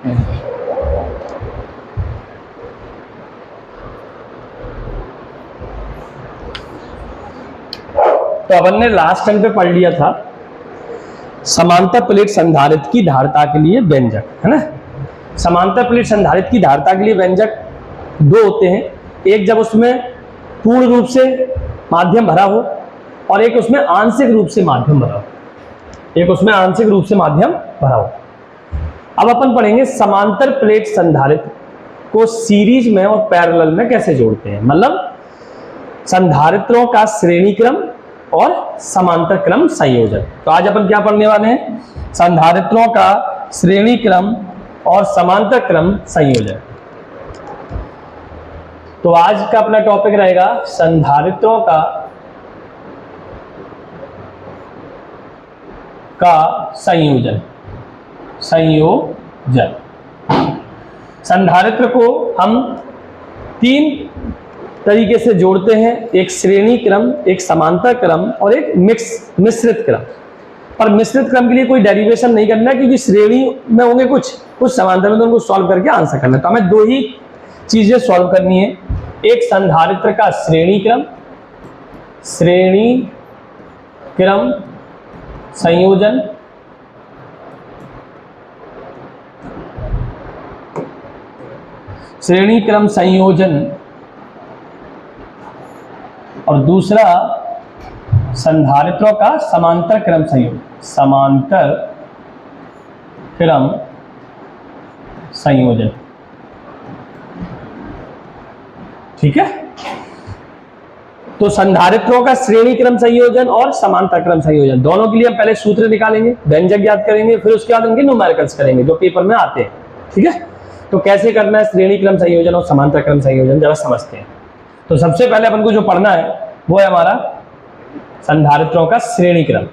तो अपन ने last time पे पढ़ लिया था समांतर प्लेट संधारित्र की धारिता के लिए व्यंजक, है ना। समांतर प्लेट संधारित्र की धारिता के लिए व्यंजक दो होते हैं, एक जब उसमें पूर्ण रूप से माध्यम भरा हो और एक उसमें आंशिक रूप से माध्यम भरा हो, एक उसमें आंशिक रूप से माध्यम भरा हो। अब अपन पढ़ेंगे समांतर प्लेट संधारित्र को सीरीज में और पैरेलल में कैसे जोड़ते हैं, मतलब संधारित्रों का श्रेणी क्रम और समांतर क्रम संयोजन। तो आज अपन क्या पढ़ने वाले हैं, संधारित्रों का श्रेणी क्रम और समांतर क्रम संयोजन। तो आज का अपना टॉपिक रहेगा संधारित्रों का संयोजन। संधारित्र को हम तीन तरीके से जोड़ते हैं, एक श्रेणी क्रम, एक समांतर क्रम और एक मिश्रित क्रम। पर मिश्रित क्रम के लिए कोई डेरिवेशन नहीं करना है, क्योंकि श्रेणी में होंगे कुछ समांतर में, तो उनको सॉल्व करके आंसर करना है। तो हमें दो ही चीजें सॉल्व करनी है, एक संधारित्र का श्रेणी क्रम संयोजन श्रेणी क्रम संयोजन और दूसरा संधारित्रों का समांतर क्रम संयोजन। ठीक है। तो संधारित्रों का श्रेणी क्रम संयोजन और समांतर क्रम संयोजन दोनों के लिए हम पहले सूत्र निकालेंगे, व्यंजक याद करेंगे, फिर उसके बाद उनके न्यूमेरिकल्स करेंगे जो पेपर में आते हैं। ठीक है। तो कैसे करना है श्रेणी क्रम संयोजन और समांतर क्रम संयोजन, जरा समझते हैं। तो सबसे पहले अपन को जो पढ़ना है वो है हमारा संधारित्रों का श्रेणी क्रम।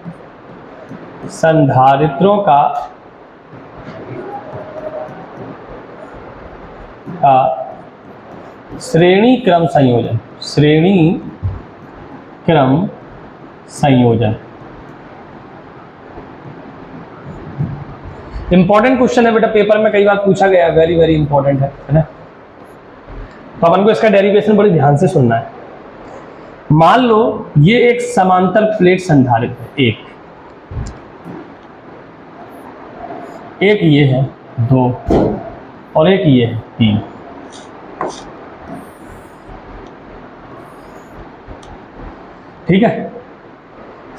संधारित्रों का श्रेणी क्रम संयोजन इंपॉर्टेंट क्वेश्चन है बेटा, पेपर में कई बार पूछा गया है, वेरी वेरी इंपॉर्टेंट है ना। तो अपन को इसका डेरिवेशन बड़े ध्यान से सुनना है। मान लो ये एक समांतर प्लेट संधारित्र है, एक ये है 2 और एक ये है 3। ठीक है।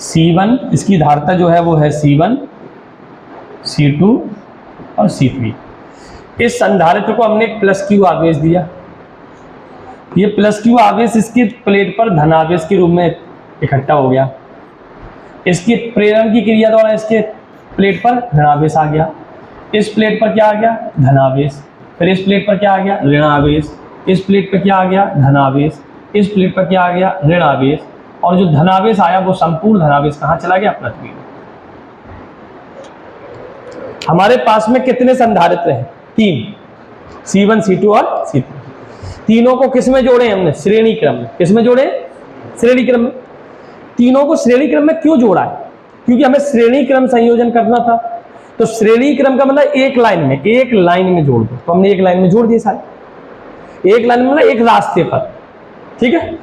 C1 इसकी धारिता जो है वो है C1, C2 और C3। इस संधारित्र को हमने प्लस क्यू आवेश दिया, ये प्लस क्यू आवेश इसकी प्लेट पर धनावेश के रूप में इकट्ठा हो गया, इसकी प्रेरण की क्रिया द्वारा इसके प्लेट पर धनावेश आ गया, इस प्लेट पर क्या आ गया धनावेश, फिर इस प्लेट पर क्या आ गया ऋणावेश, इस प्लेट पर क्या आ गया धनावेश, इस प्लेट पर क्या आ गया ऋणावेश, और जो धनावेश आया वो संपूर्ण धनावेश कहाँ चला गया पृथ्वी में। हमारे पास में कितने संधारित्र हैं 3, C1 C2 और C3। तीनों को किस में जोड़े हमने श्रेणी क्रम में। किस में जोड़े श्रेणी क्रम में। तीनों को श्रेणी क्रम में क्यों जोड़ा है, क्योंकि हमें श्रेणी क्रम संयोजन करना था। तो श्रेणी क्रम का मतलब एक लाइन में जोड़ दो, तो हमने एक लाइन में जोड़ दिए सारे, एक लाइन में मतलब एक रास्ते पर। ठीक है।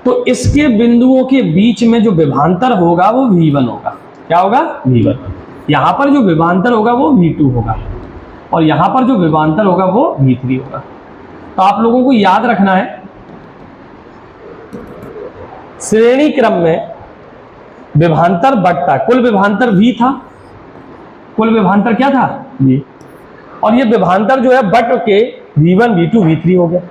तो इसके बिंदुओं के बीच में जो विभांतर होगा वो V1 होगा। क्या होगा V1। यहां पर जो विभांतर होगा वो V2 होगा और यहां पर जो विभांतर होगा वो V3 होगा। तो आप लोगों को याद रखना है श्रेणी क्रम में विभांतर बढ़ता, कुल विभांतर V था, कुल विभांतर क्या था V, और ये विभांतर जो है बट के V1 V2 V3 हो गया।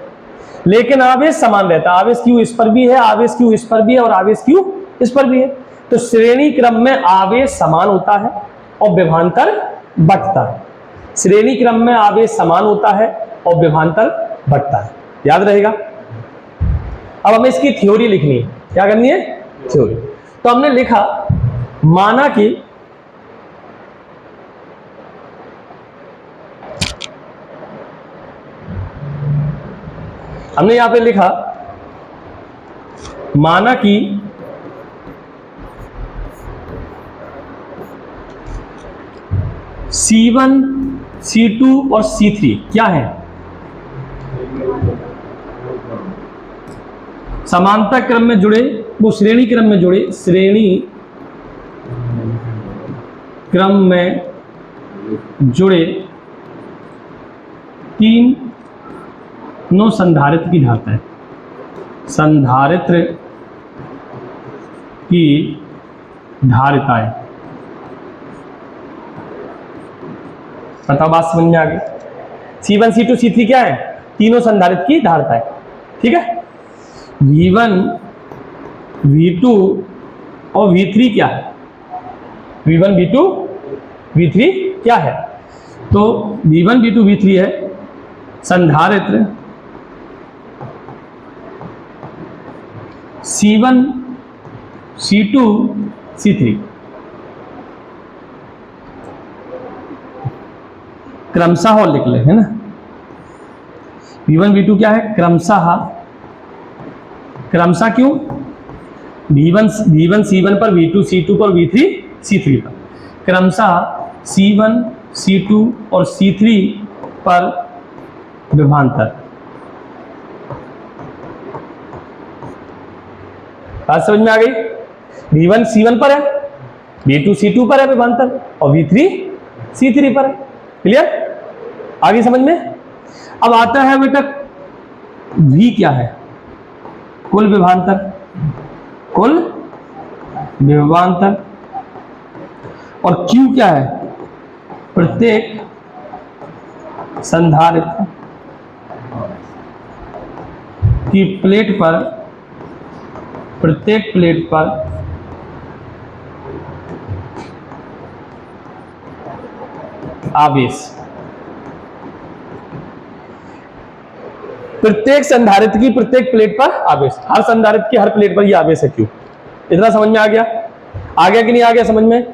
लेकिन आवेश समान रहता, आवेश Q इस पर भी है, आवेश Q इस पर भी है और आवेश Q इस पर भी है। तो श्रेणी क्रम में आवेश समान होता है और विभांतर बढ़ता है। श्रेणी क्रम में आवेश समान होता है और विभांतर बढ़ता है, याद रहेगा। अब हमें इसकी थ्योरी लिखनी है। क्या करनी है थ्योरी। तो हमने लिखा, माना कि हमने यहां पे लिखा, माना कि C1 C2 और C3 क्या है? समांतर क्रम में जुड़े, वो श्रेणी क्रम में जुड़े, श्रेणी क्रम में जुड़े तीनों संधारित्र की धारता है। संधारित्र की धारिताएं, बताओ बात समझ में आ गई? C1 C2 C3 क्या है? तीनों संधारित्र की धारिताएं, ठीक है। V1 V2 और V3 क्या है? V1 V2 V3 क्या है? तो V1 V2 V3 है संधारित्र C1 C2 C3, क्रमशः और लिख ले, है ना। V1 V2 क्या है? क्रमशः, क्रमशः क्यों? V1 C1 पर, V2 C2 पर, V3 C3 पर, क्रमशः C1 C2 और C3 पर विभवांतर। बात समझ में आ गई? V1 C1 पर है, V2 C2 पर है विभवांतर, और V3 C3 पर है। क्लियर? आगे समझ में? अब आता है बेटा V क्या है? कुल विभवांतर, कुल विभवांतर। और Q क्या है? प्रत्येक संधारित्र की प्लेट पर, प्रत्येक प्लेट पर आवेश। प्रत्येक संधारित्र की प्रत्येक प्लेट पर आवेश, हर संधारित्र की हर प्लेट पर ये आवेश है। क्यों? इतना समझ में आ गया? आ गया कि नहीं आ गया समझ में?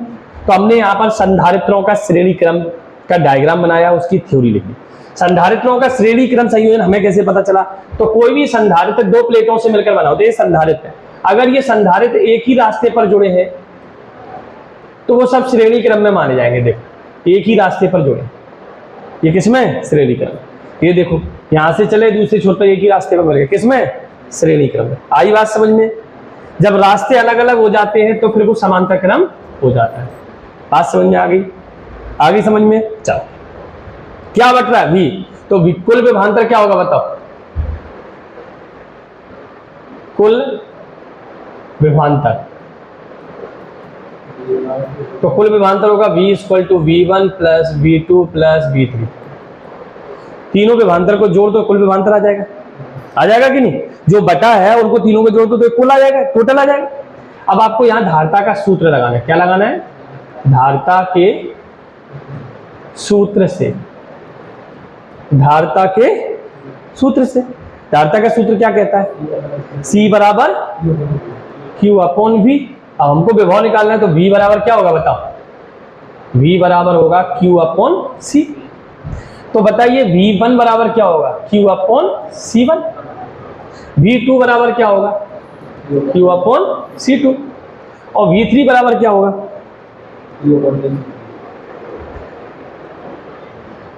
तो हमने यहां पर संधारित्रों का श्रेणी क्रम का डायग्राम बनाया, उसकी थ्योरी लिखी। संधारित्रों का श्रेणी क्रम संयोजन हमें कैसे पता चला? तो कोई भी संधारित्र दो प्लेटों से मिलकर बना होता है, ये संधारित्र है। अगर ये संधारित्र एक ही रास्ते पर जुड़े हैं तो वो सब श्रेणी क्रम में माने जाएंगे। देखो एक ही रास्ते पर जुड़े, ये किसमें? श्रेणी क्रम। ये देखो यहां से चले दूसरे छोर पर, एक ही रास्ते पर मिल गए, किसमें? श्रेणी क्रम में। आई बात समझ में? जब रास्ते अलग अलग हो जाते हैं तो फिर वो समांतर क्रम हो जाता है। बात समझ में आ गई? आ गई समझ में? चलो क्या बट रहा है? V। तो कुल विभवांतर क्या होगा बताओ? कुल विभवांतर, तो कुल विभवांतर होगा V = V1 + V2 + V3। तीनों विभवांतर को जोड़ दो, कुल विभवांतर आ जाएगा। आ जाएगा कि नहीं? जो बटा है उनको तीनों को जोड़ दो तो कुल आ जाएगा, टोटल आ जाएगा। अब आपको यहां धारता का सूत्र लगाना है। क्या लगाना है? धारता के सूत्र से, धारता के सूत्र से। धारता का सूत्र क्या कहता है? C बराबर Q/V। अब हमको विभव निकालना है तो V बराबर क्या होगा बताओ? V बराबर होगा Q/C। तो बताइए V1 बराबर क्या होगा? Q/C1। V2 बराबर क्या होगा? Q/C2। और V3 बराबर क्या होगा?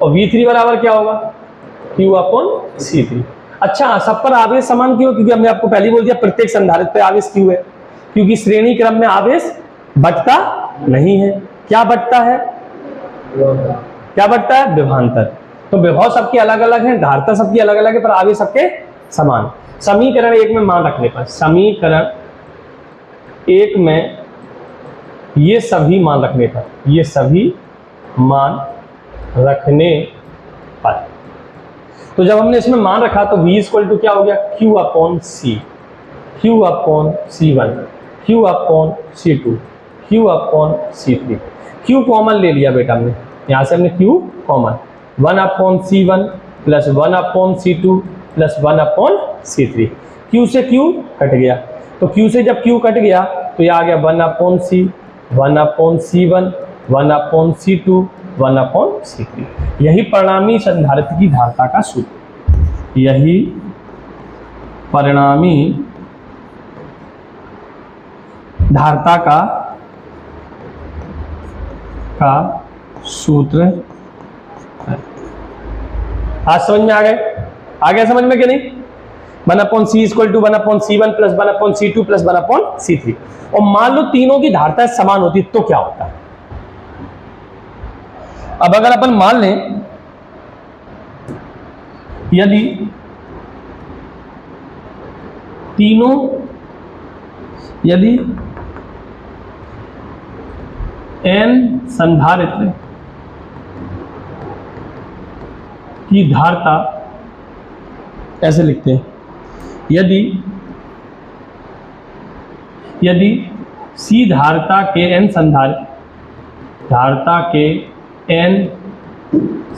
और V3 बराबर क्या होगा? Q/C3। अच्छा, सब पर आवेश समान क्यों? क्योंकि हमने आपको पहले बोल दिया प्रत्येक संधारित्र पे आवेश क्यों है? क्योंकि श्रेणी क्रम में आवेश बटता नहीं है। क्या बटता है? क्या बटता है? विभवांतर। तो विभव सबके अलग अलग है, धारता सबकी अलग अलग है, पर आवेश सबके समान। समीकरण 1 में मान रखने पर, समीकरण 1 में ये सभी मान रखने पर, ये सभी मान रखने पर, तो जब हमने इसमें मान रखा तो V = क्या हो गया? Q/C, Q/C1, Q/C2, Q/C3। Q common ले लिया बेटा हमने, यहां से हमने Q common, 1/C1 + 1/C2 + 1/C3। Q से Q कट गया, तो Q से जब Q कट गया तो यह आ गया 1/C, 1/C1, 1/C2, 1/C3। यही परिणामी संधारित्र की धारता का सूत्र, यही परिणामी धारता का सूत्र आज समझ में आ गया समझ में कि नहीं? 1/c equal to 1/c1 plus 1/c2 plus 1/c3। और मान लो तीनों की धारता समान होती तो क्या होता है? अब अगर अपन मान लें यदि तीनों n संधारित्र की धारता, ऐसे लिखते हैं, यदि C धारता के n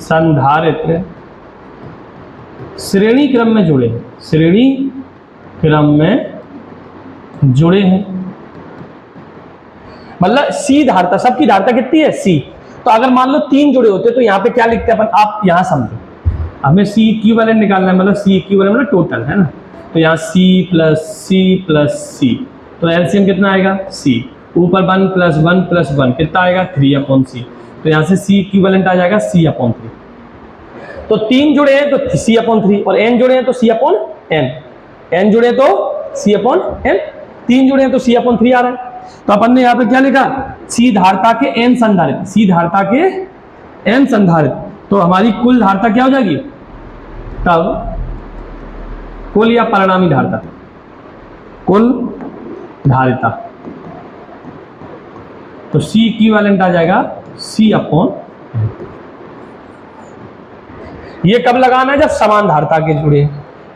संधारित्र श्रेणी क्रम में जुड़े हैं, मतलब C धारता, सबकी धारता कितनी है? C। तो अगर मान लो 3 जुड़े होते तो यहाँ पे क्या लिखते हैं अपन, आप यहाँ समझो, हमें C इक्विवेलेंट निकालना है, मतलब C इक्विवेलेंट मतलब टोटल, है ना? तो यहाँ C प्लस C, तो एलसीएम कितना आएगा? C। ऊपर 1 + 1 कितना आएगा? 3/C। तो यहाँ से C इक्विवेलेंट आ जाएगा C/3। तो 3 जुड़े हैं तो C/3, और n जुड़े हैं तो C/n, n जुड़े तो C/n, 3 जुड़े हैं तो C/3 आ रहा है। तो अपन ने यहाँ पे क्या लिखा? C धारता के n संधारित्र, तो हमारी कुल धारता क्या हो जाएगी तब? कुल या परिणामी धारता? कुल धारिता। तो C इक्विवेलेंट आ जाएगा C/n। ये कब लगाना है? जब समान धारता के जुड़े,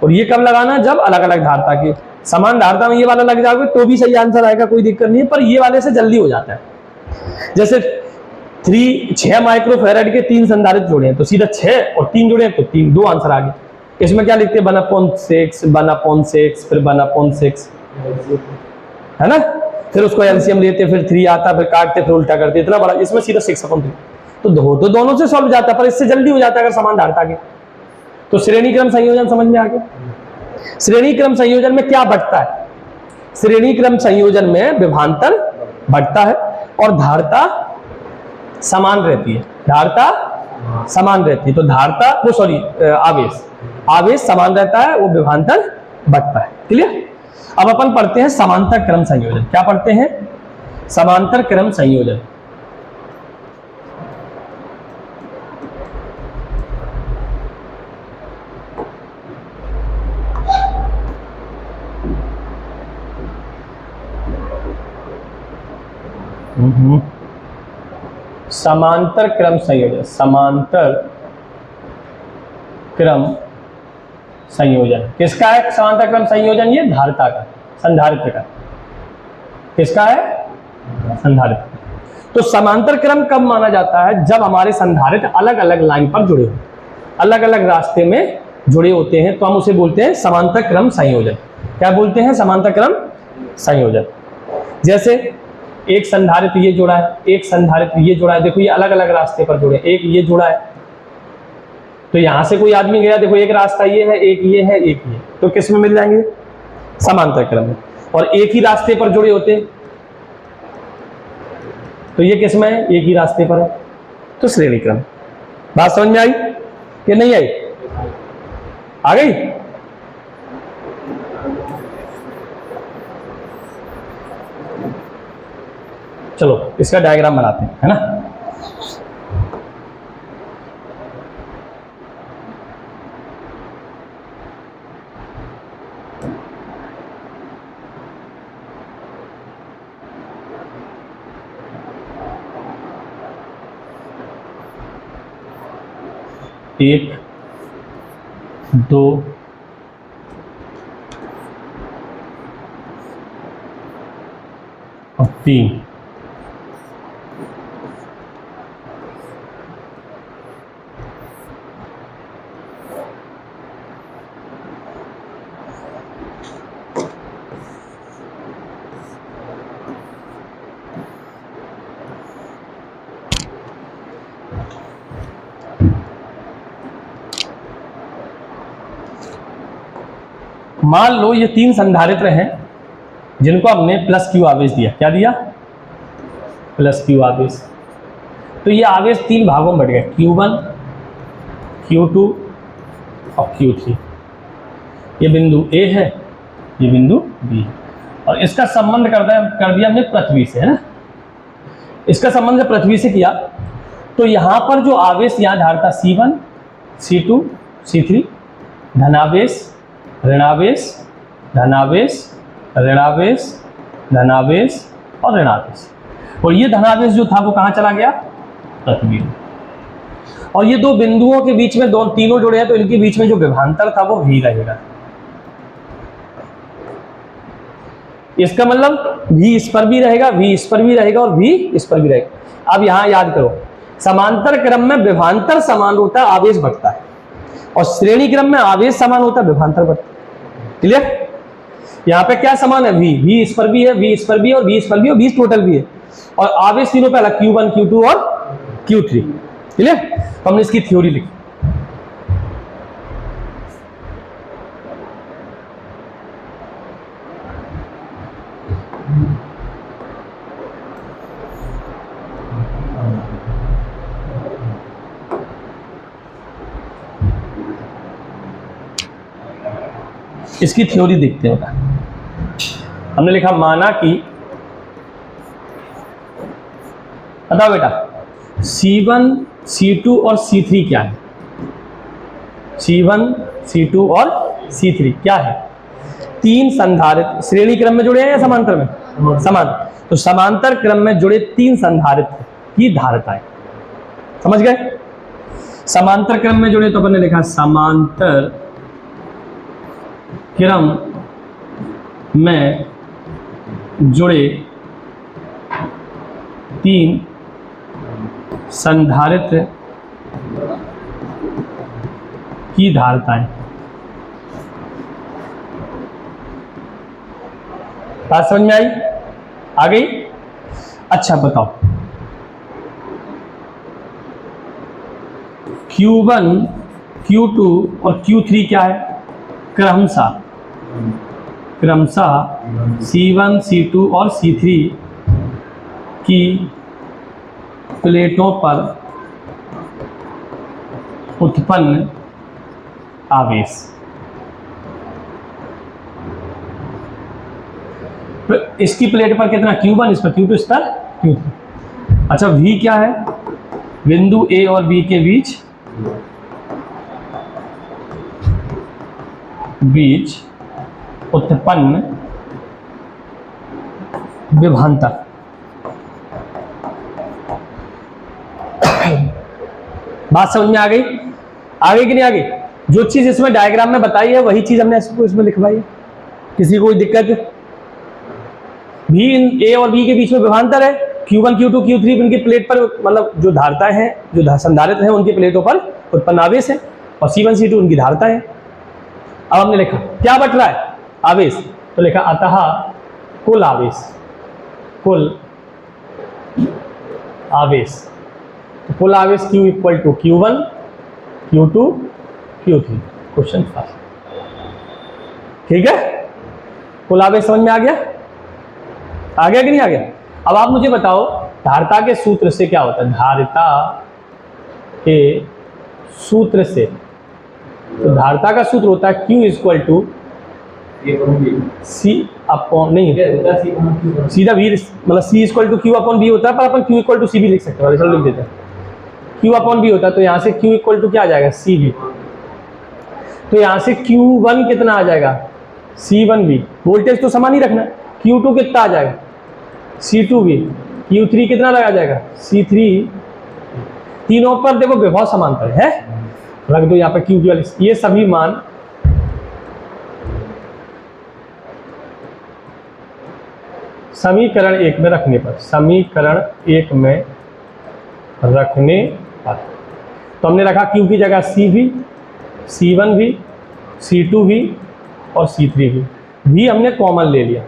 और ये कब लगाना है? जब अलग अलग धारता के। समान धारता में ये वाला लग जाओगे तो भी सही आंसर आएगा, कोई दिक्कत नहीं है, पर ये वाले से जल्दी हो जाता है। जैसे 6 माइक्रोफैराड के 3 संधारित्र जुड़े हैं तो सीधा 6 और 3 जुड़े हैं तो 2 आंसर आ गए। इसमें क्या लिखते हैं? 1/6 फिर 1/6, है ना? फिर उसको एलसीएम लेते, फिर 3 आता, फिर काटते, फिर उल्टा करते, इतना बड़ा। इसमें सीधा 6/3। तो दोनों से सॉल्व जाता है, पर इससे जल्दी हो जाता है अगर समान धारता के। तो श्रेणी क्रम संयोजन समझ में आ गया? श्रेणी क्रम संयोजन में क्या बढ़ता है? श्रेणी क्रम संयोजन में विभवांतर बढ़ता है और धारता समान रहती है। तो धारता आवेश समान रहता है, वो विभवांतर बढ़ता है। क्लियर? अब अपन पढ़ते हैं समांतर क्रम संयोजन। क्या पढ़ते हैं? समांतर क्रम संयोजन। समांतर क्रम संयोजन किसका है? समांतर क्रम संयोजन ये धारता का, संधारित्र का। किसका है? संधारित्र। तो समांतर क्रम कब माना जाता है? जब हमारे संधारित्र अलग अलग लाइन पर जुड़े हो, अलग अलग रास्ते में जुड़े होते हैं, तो हम उसे बोलते हैं समांतर क्रम संयोजन। क्या बोलते हैं? समांतर क्रम संयोजन। जैसे एक संधारित्र ये जुड़ा है, एक संधारित्र ये जुड़ा है, देखो ये अलग अलग रास्ते पर जुड़े, एक ये जुड़ा है, तो यहां से कोई आदमी गया, देखो एक रास्ता ये है, एक ये है, एक ये, तो किस में मिल जाएंगे? समांतर क्रम में। और एक ही रास्ते पर जुड़े होते तो ये किस में है? एक ही रास्ते पर है, तो श्रेणी क्रम। बात समझ में आई कि नहीं आई? आ गई? चलो इसका डायग्राम बनाते हैं, है ना? एक, 2, और 3। मान लो ये 3 संधारित्र हैं जिनको हमने +q आवेश दिया। क्या दिया? +q आवेश। तो ये आवेश 3 भागों में बढ़ गया, Q1, Q2, और Q3। ये बिंदु A है, ये बिंदु B है, और इसका संबंध कर दिया हमने पृथ्वी से, है ना। इसका संबंध जब पृथ्वी से किया तो यहां पर जो आवेश यहाँ धारता C1, C2, C3, धनावेश, ऋणावेश, धनावेश, ऋणावेश, धनावेश और ऋणावेश, और ये धनावेश जो था वो कहाँ चला गया, पृथ्वी में। और ये दो बिंदुओं के बीच में तीनों जुड़े हैं, तो इनके बीच में जो विभवांतर था वो V रहेगा। इसका मतलब V इस पर भी रहेगा, V इस पर भी रहेगा और V इस पर भी रहेगा। अब यहां याद करो, समांतर क्रम में विभवांतर समान होता है, आवेश बढ़ता है, और श्रेणी क्रम में आवेश समान होता है, विभवांतर बढ़ता है। क्लियर? यहाँ पे क्या समान है, V इस पर भी है, V इस पर भी है, और V इस पर भी है, और V टोटल भी है, और आवेश तीनों पे अलग, Q1, Q2 और Q3। क्लियर? तो हमने इसकी थ्योरी लिखी। इसकी थ्योरी देखते हैं। हमने लिखा, माना कि, बताओ बेटा, C1, C2 और C3 क्या है? C1, C2 और C3 क्या है? तीन संधारित्र श्रेणी क्रम में जुड़े हैं या समांतर में? समांतर। तो समांतर क्रम में जुड़े तीन संधारित्र की धारताएं, समझ गए? समांतर क्रम में जुड़े, तो अपन ने लिखा समांतर क्रम में जुड़े तीन संधारित्र की धारताएं। बात समझ में आई? आ गई? अच्छा बताओ, Q1, Q2 और Q3 क्या है? क्रमशः C1, C2 और C3 की प्लेटों पर उत्पन्न आवेश। तो इसकी प्लेट पर कितना, Q1, इस पर Q2, इस पर Q3। अच्छा, V क्या है? बिंदु A और B के बीच उत्पन्न विभवांतर। बात समझ में आ गई? आगे कि नहीं आगे? जो चीज इसमें डायग्राम में बताई है वही चीज हमने इसमें लिखवाई है। किसी को कोई दिक्कत? भी A और B के बीच में विभवांतर है, Q1, Q2, Q3 उनकी प्लेट पर, मतलब जो धारताएं हैं, जो संधारित्र हैं, उनकी प्लेटों पर उत्पन्न आवेश है, और C1, C2 उनकी धारताएं हैं। अब हमने लिखा क्या बट रहा है, आवेश, तो लिखा अतः कुल आवेश, कुल आवेश, तो कुल आवेश Q equal to Q1, Q2, Q3। Question fast, ठीक है? कुल आवेश समझ में आ गया? आ गया कि नहीं आ गया? अब आप मुझे बताओ, धारिता के सूत्र से क्या होता है? धारिता के सूत्र से, तो धारिता का सूत्र होता है Q equal to C upon, नहीं सीधा V, मतलब C equal to Q upon B होता है, पर अपन Q इक्वल टू C भी लिख सकते हैं, चलो लिख देते हैं। Q अपॉन B होता है, तो यहाँ से Q इक्वल टू क्या आ जाएगा, CV। तो यहाँ से Q1 कितना आ जाएगा, C1V। वोल्टेज तो समान ही रखना है। Q2 कितना आ जाएगा, C2V। Q3 कितना लगा जाएगा, C3। तीनों पर देखो विभव समांतर है, रख दो यहाँ पे Q की, ये सभी मान समीकरण 1 में रखने पर, समीकरण 1 में रखने पर, तो हमने रखा Q की जगह CV, C1V, C2V और C3V। V हमने कॉमन ले लिया,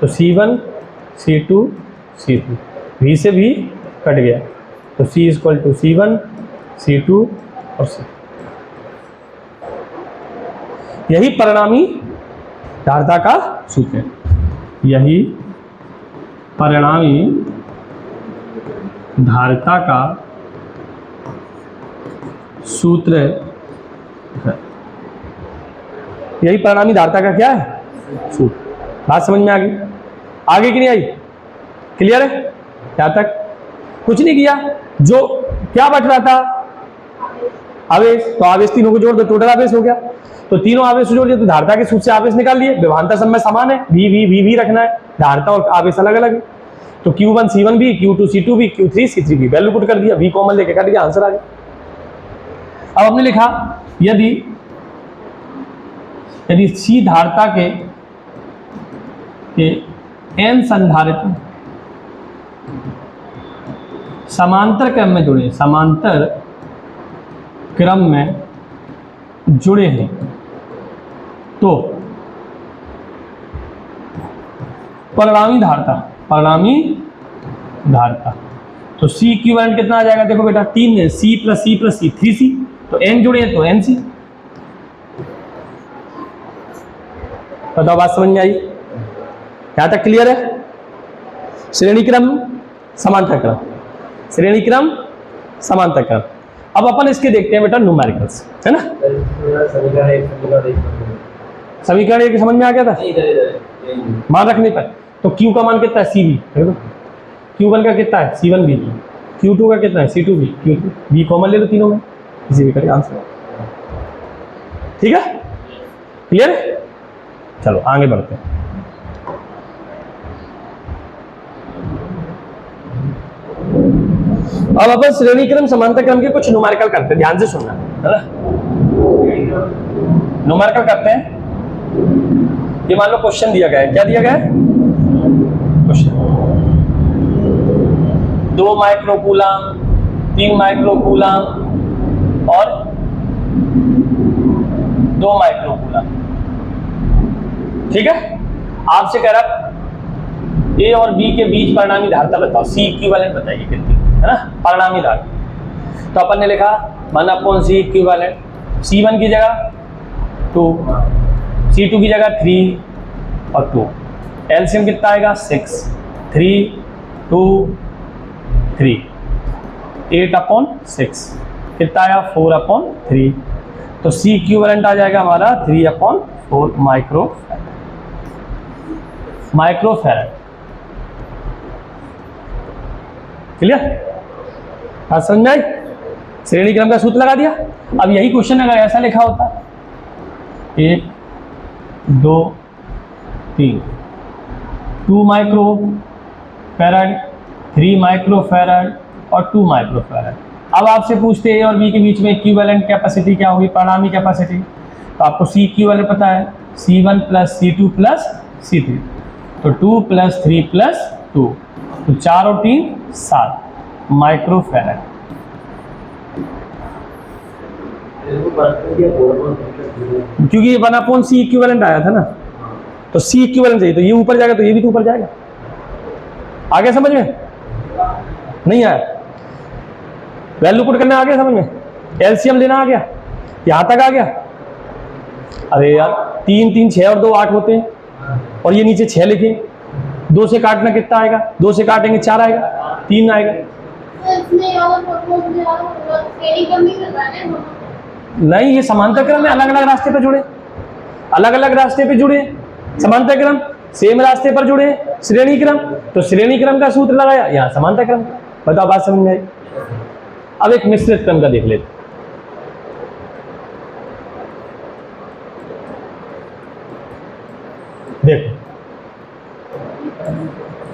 तो C1, C2, C3, V से V कट गया, तो C equal to C1, C2 और C। यही परिणामी धारिता का सूत्र है, यही परिणामी धारिता का सूत्र यही परिणामी धारता का क्या है, सूत्र। बात समझ में आ गई, आगे की नहीं आई, क्लियर है? क्या तक कुछ नहीं किया, जो क्या बच रहा था, आवेश, तो आवेश तीनों को जोड़ दो, टोटल आवेश हो गया। तो तीनों आवेश जोड़ दिए तो धारता के सूत्र से आवेश निकाल लिए। विभवांतर सब में समान है, वी वी वी वी रखना है, धारता और आवेश अलग अलग है। तो Q1 C1 भी, Q2 C2 भी, Q3 C3 भी, वैल्यू पुट कर दिया, V कॉमन लेके कर दिया, आंसर आ गया। अब हमने लिखा यदि C धारता के N संधारित्र समांतर क्रम में जुड़े, समांतर क्रम में जुड़े हैं, तो परिणामी धारता, तो C इक्विवेलेंट कितना आ जाएगा, देखो बेटा 3 है, C plus C plus C 3C, तो N जुड़े हैं तो NC। बताओ बात समझ में आई, यहां तक क्लियर है? श्रेणी क्रम समांतर क्रम, श्रेणी क्रम समांतर क्रम। अब अपन इसके देखते हैं बेटा न्यूमेरिकल्स, है ना? समीकरण एक समझ में आ गया था, मान रखने पर। तो Q का मान कितना है, CV, Q1 का कितना है, C1 भी, Q2 का कितना है, C2 भी, Q2 V कॉमन ले लो तीनों में, इसी भी करें आंसर। ठीक है, क्लियर है? चलो आगे बढ़ते हैं। अब अपन श्रेणी क्रम समांतर क्रम के कुछ न्यूमेरिकल करते हैं, ध्यान से सुनना, है ना? न्यूमेरिकल करते हैं। ये मान लो क्वेश्चन दिया गया है, क्या दिया गया है? क्वेश्चन 2 माइक्रोकूलम, 3 माइक्रोकूलम और 2 माइक्रोकूलम। ठीक है, आपसे कह रहा A और B के बीच परिणामी धारता बताओ, C इक्विवेलेंट बताइए कितनी, है ना? परिणामी धारता। तो अपन ने लिखा 1/C इक्विवेलेंट, C1 की जगह 2, C2 की जगह 3 और 2, एलसीएम कितना आएगा 6, 3 2 3, 8/6 कितना आया 4/3, तो C इक्विवेलेंट आ जाएगा हमारा 3/4 माइक्रोफैरड। क्लियर? हाँ समझ में आई? श्रेणी क्रम का सूत्र लगा दिया। अब यही क्वेश्चन अगर ऐसा लिखा होता 1 2 3, 2 माइक्रोफैरड, 3 माइक्रोफैरड और 2 माइक्रोफैरड। अब आपसे पूछते A और B के बीच में इक्विवेलेंट कैपेसिटी क्या होगी, परिणामी कैपेसिटी। तो आपको C इक्विवेलेंट पता है, C1 plus C2 plus C3, तो 2 प्लस 3 प्लस 2, तो 4 और 3 7 माइक्रोफैरड। क्योंकि ये 1/C इक्विवेलेंट आया था ना, तो C इक्विवेलेंट चाहिए, तो ये ऊपर जाएगा तो ये भी तो ऊपर जाएगा। आगे समझ में नहीं आया? वैल्यू पुट करना आ गया समझ में? एलसीएम लेना आ गया, यहां तक आ गया? अरे यार 3 3 6 और 2 8 होते हैं, और ये नीचे 6 लिखे, 2 से काटना कितना आएगा, 2 से काटेंगे 4 आएगा, 3 आएगा। नहीं, ये समांतर क्रम में अलग अलग रास्ते पर जुड़े, अलग अलग रास्ते पे जुड़े, समांतर क्रम सेम रास्ते पर जुड़े, श्रेणी क्रम, तो श्रेणी क्रम का सूत्र लगाया, यहाँ समांतर क्रम का। बताओ बात समझ में आई? अब एक मिश्रित क्रम का देख लेते, देखो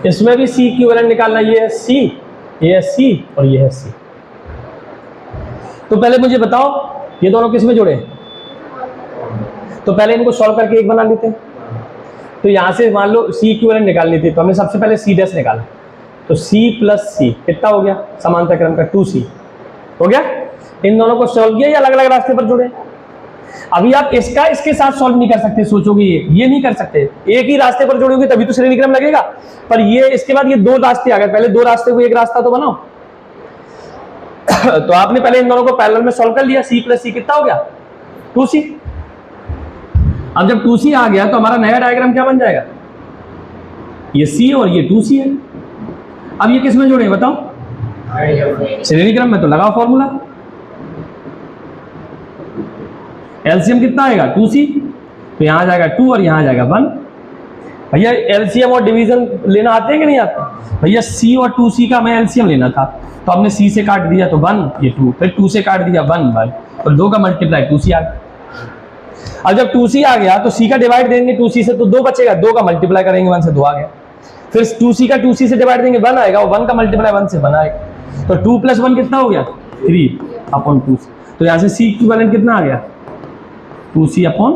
इसमें भी C इक्विवेलेंट निकालना, ये है C, ये है C और ये है C। तो पहले मुझे बताओ ये दोनों किस में जुड़े? तो पहले इनको सॉल्व करके एक बना लेते हैं। तो यहां से मान लो C इक्विवेलेंट निकालनी थी, तो हमने सबसे पहले C डैश निकाला, तो C प्लस C कितना हो गया, समांतर क्रम का 2C हो गया। इन दोनों को सॉल्व किया, ये अलग अलग रास्ते पर जुड़े। अभी आप इसका इसके साथ सॉल्व नहीं कर सकते, सोचोगे ये नहीं कर सकते, एक ही रास्ते पर जुड़ोगे तभी तो श्रेणी क्रम लगेगा। पर ये इसके बाद ये 2 रास्ते आ गए, पहले 2 रास्ते को एक रास्ता तो बनाओ। तो आपने पहले इन दोनों को पैरेलल में सॉल्व कर लिया, C प्लस C कितना हो गया 2C। अब जब 2C आ गया तो हमारा नया डायग्राम क्या बन जाएगा, ये C और ये 2C है। अब ये किस में जुड़े बताओ, श्रेणी क्रम में, तो लगाओ फॉर्मूला। एलसीएम कितना आएगा 2c, तो यहाँ जाएगा 2 और यहाँ जाएगा 1। भैया एलसीएम और डिवीजन लेना आते हैं कि नहीं आते? भैया c और 2c का हमें एलसीएम लेना था, तो हमने c से काट दिया तो 1, ये 2, फिर 2 से काट दिया 1 बाय, और 2 का मल्टीप्लाई 2c आ गया। अब जब 2c आ गया तो c का डिवाइड देंगे 2c से तो 2 बचेगा, 2 का मल्टीप्लाई करेंगे 1 से 2 आ गया। फिर 2c का 2c से डिवाइड देंगे 1 आएगा, और 1 का मल्टीप्लाई 1 से 1 आएगा। तो 2 + 1 कितना हो गया 3/2c। तो यहाँ से c इक्विवेलेंट कितना आ गया 2c/3।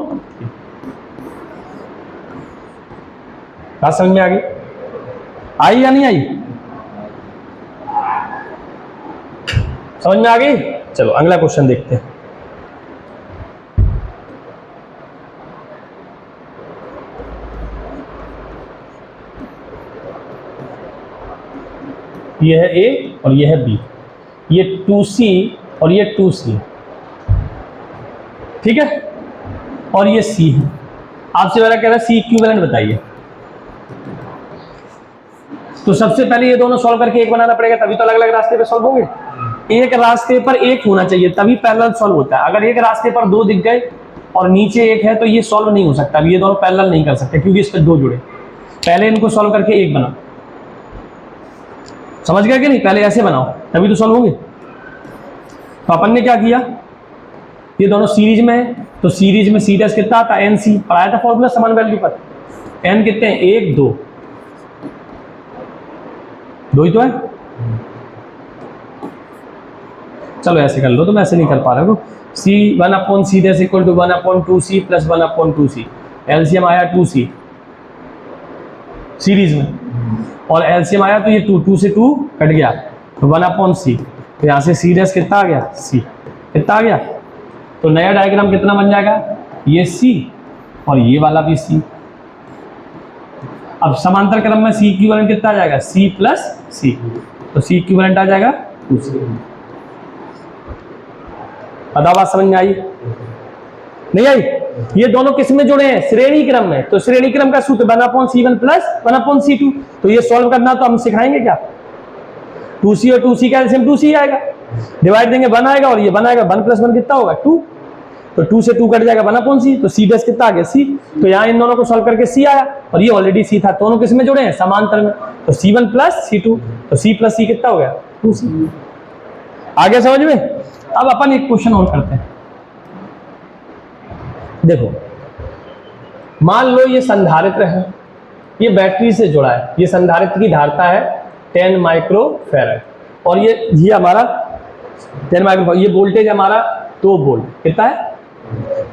बात समझ में आ गई? आई या नहीं आई? समझ में आ गई? चलो अगला क्वेश्चन देखते हैं। ये है A और ये है B, ये 2c और ये 2c, ठीक है, और ये c है। आपसे वाला कह रहा है c इक्विवेलेंट बताइए। तो सबसे पहले ये दोनों सॉल्व करके एक बनाना पड़ेगा, तभी तो अलग अलग रास्ते पे सॉल्व होंगे। एक रास्ते पर एक होना चाहिए तभी पैरेलल सॉल्व होता है। अगर एक रास्ते पर 2 दिख गए और नीचे एक है तो ये सॉल्व नहीं हो सकता। ये दोनों पैरेलल नहीं कर सकते क्योंकि इस पर 2 जुड़े। पहले इनको सॉल्व करके एक बनाओ, समझ गया कि नहीं? पहले ऐसे बनाओ तभी तो सॉल्व होंगे। तो अपन ने क्या किया, ये दोनों सीरीज में है, तो सीरीज में सी डैश कितना आता है NC, पढ़ाया था फॉर्मूला समान वैल्यू पर। n कितने हैं 1 2, 2 ही तो है। चलो ऐसे कर लो, तो मैं ऐसे नहीं कर पा रहा हूँ। c 1/c dash = 1/2c + 1/2c, LCM आया 2c सीरीज में, और एलसीएम आया तो ये 2 से 2 कट गया तो 1/c। तो यहाँ से c डैश कितना आ गया c, कितना आ गया? तो नया डायग्राम कितना बन जाएगा, ये c और ये वाला भी c। अब समांतर क्रम में c इक्विवेलेंट कितना आ जाएगा c + c, तो c इक्विवेलेंट आ जाएगा 2c। बताओ बात समझ में आई नहीं आई? ये दोनों किस में जुड़े हैं, श्रेणी क्रम में। तो श्रेणी क्रम का सूत्र 1/c1 + 1/c2। तो ये सॉल्व करना तो हम सिखाएंगे क्या, 2c और 2c का एलसीएम 2c आएगा, डिवाइड देंगे 1 आएगा, और ये 1 आएगा, 1 + 1 कितना होगा 2, तो 2 से 2 कट जाएगा 1/c, तो c डैश कितना आ गया c। तो यहाँ इन दोनों को सॉल्व करके c आया, और ये ऑलरेडी c था। दोनों किस में जुड़े हैं, समांतर में। तो c1 + c2, तो c + c कितना हो गया 2c। आ गया समझ में? अब अपन एक क्वेश्चन और करते हैं। देखो मान लो ये संधारित्र है, ये बैटरी से जुड़ा है, ये संधारित्र की धारिता है 10 माइक्रोफैराड, और ये हमारा 10 माइक्रोफैराड, ये वोल्टेज हमारा 2 वोल्ट। कितना है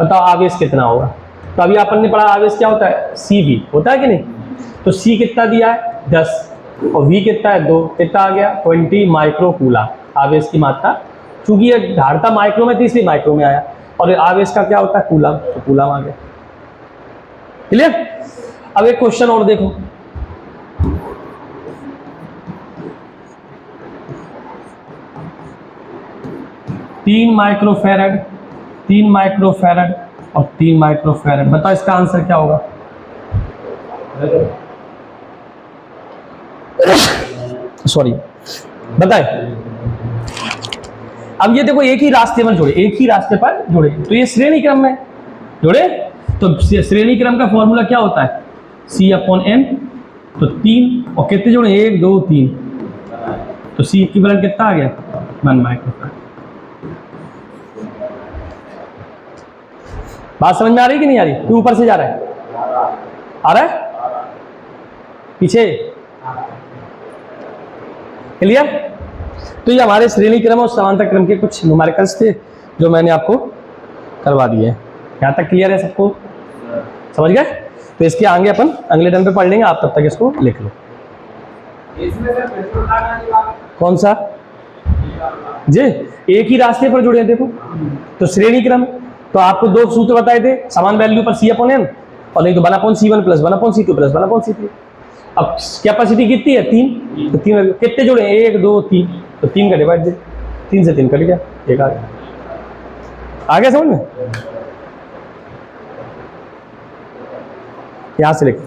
बताओ, आवेश कितना होगा? तो अभी अपन ने पढ़ा आवेश क्या होता है, CV होता है कि नहीं? तो C कितना दिया है 10, और V कितना है 2, कितना आ गया 20 माइक्रोकूलम आवेश की मात्रा। चूंकि ये धारिता माइक्रो में थी इसलिए माइक्रो में आया, और आवेश का क्या होता है कूलम, तो कूलम आ गया। क्लियर? अब एक क्वेश्चन और देखो, तीन माइक्रोफैराड, 3 माइक्रोफैराड और 3 माइक्रोफैराड। बताओ इसका आंसर क्या होगा? सॉरी बताए। अब ये देखो एक ही रास्ते पर जुड़े, एक ही रास्ते पर जुड़े, तो ये श्रेणी क्रम में जुड़े। तो श्रेणी क्रम का फॉर्मूला क्या होता है C/n। तो 3 और कितने जुड़े 1 2 3, तो C इक्विवेलेंट कितना आ गया 1 माइक्रोफैराड। बात समझ में आ रही कि नहीं आ रही? क्यों ऊपर से जा रहा है, आ रहा है पीछे? क्लियर? तो ये हमारे श्रेणी क्रम और समांतर क्रम के कुछ न्यूमेरिकल्स थे जो मैंने आपको करवा दिए हैं। यहाँ तक क्लियर है सबको? समझ गए? तो इसके आगे अपन अगले टर्म पे पढ़ लेंगे, आप तब तक इसको लिख लो। कौन सा जी? एक ही रास्ते पर जुड़े हैं देखो, तो श्रेणी क्रम। तो आपको 2 सूत्र बताए थे, समान वैल्यू पर C/n, और नहीं तो 1/c1 + 1/c2 + 1/c3। अब कैपेसिटी कितनी है 3, तो 3 कितने जुड़े हैं 1 2 3, तो 3 का डिवाइड दे, 3 से 3 कट गया, 1 आ गया। आ गया समझ में? यहां से लिख